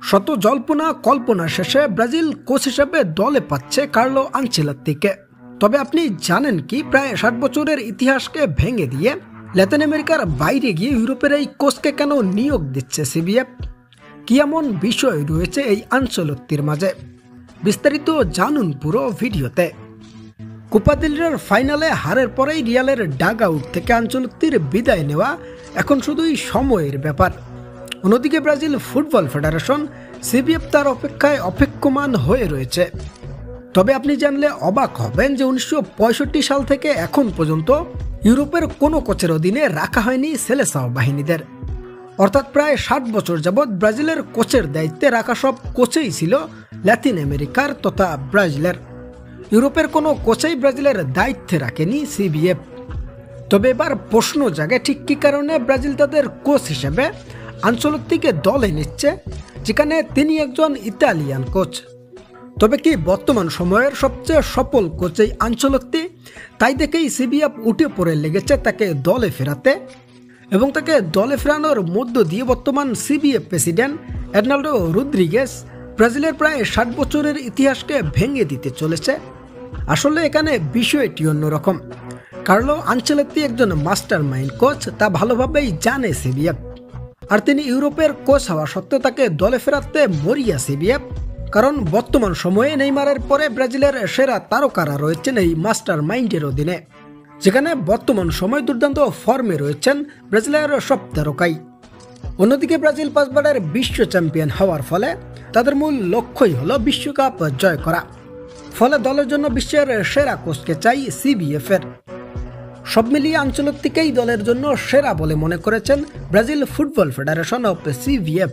শত জল্পনা কল্পনা শেষে ব্রাজিল কোচ হিসেবে দলে পাচ্ছে কার্লো আনচেলত্তিকে। তবে আপনি জানেন কি, প্রায় 60 বছরের ইতিহাসকে ভেঙে দিয়ে ল্যাটিন আমেরিকার বাইরে গিয়ে ইউরোপের এই কোচকে কেন নিয়োগ দিচ্ছে সিবিএফ? কি এমন বিষয় রয়েছে এই আনচেলত্তির মাঝে? বিস্তারিত জানুন পুরো ভিডিওতে। কোপা দেল রের ফাইনালে হারের পরেই রিয়ালের ডাগ আউট থেকে আনচেলত্তির বিদায় নেওয়া এখন শুধুই সময়ের ব্যাপার। অন্যদিকে ব্রাজিল ফুটবল ফেডারেশন সিবিএফ তার অপেক্ষায় অপেক্ষমান হয়ে রয়েছে। তবে আপনি জানলে অবাক হবেন যে 1965 সাল থেকে এখন পর্যন্ত ইউরোপের কোনো কোচের অধীনে রাখা হয়নি সেলেসাও বাহিনীদের। অর্থাৎ প্রায় 60 বছর যাবৎ ব্রাজিলের কোচের দায়িত্বে রাখা সব কোচেই ছিল ল্যাটিন আমেরিকার তথা ব্রাজিলের। ইউরোপের কোনো কোচেই ব্রাজিলের দায়িত্বে রাখেনি সিবিএফ। তবে এবার প্রশ্ন জাগে, ঠিক কী কারণে ব্রাজিল তাদের কোচ হিসেবে আনচেলত্তিকে দলে নিচ্ছে, যেখানে তিনি একজন ইতালিয়ান কোচ। তবে কি বর্তমান সময়ের সবচেয়ে সফল কোচ এই আনচেলত্তি? তাই দেখেই সিবিএফ উঠে পড়ে লেগেছে তাকে দলে ফেরাতে, এবং তাকে দলে ফেরানোর মধ্য দিয়ে বর্তমান সিবিএফ প্রেসিডেন্ট এর্নাল্ডো রদ্রিগেজ ব্রাজিলের প্রায় 60 বছরের ইতিহাসকে ভেঙে দিতে চলেছে। আসলে এখানে বিষয়টি অন্যরকম। কার্লো আনচেলত্তি একজন মাস্টার মাইন্ড কোচ, তা ভালোভাবেই জানে সিবিএফ। আর তিনি ইউরোপের কোচ হওয়া সত্ত্বেও তাকে দলে ফেরাতে মরিয়া সিবিএফ। কারণ বর্তমান সময়ে নেইমারের পরে ব্রাজিলের সেরা তারকারা রয়েছেন এই মাস্টার মাইন্ডের অধীনে, যেখানে বর্তমান সময় দুর্দান্ত ফর্মে রয়েছেন ব্রাজিলের সব তারকাই। অন্যদিকে ব্রাজিল 5 বারের বিশ্ব চ্যাম্পিয়ন হওয়ার ফলে তাদের মূল লক্ষ্যই হলো বিশ্বকাপ জয় করা। ফলে দলের জন্য বিশ্বের সেরা কোচকে চাই সিবিএফ এর। সব মিলিয়ে আনচেলত্তিকেই দলের জন্য সেরা বলে মনে করেছেন Brazil football federation of CBF.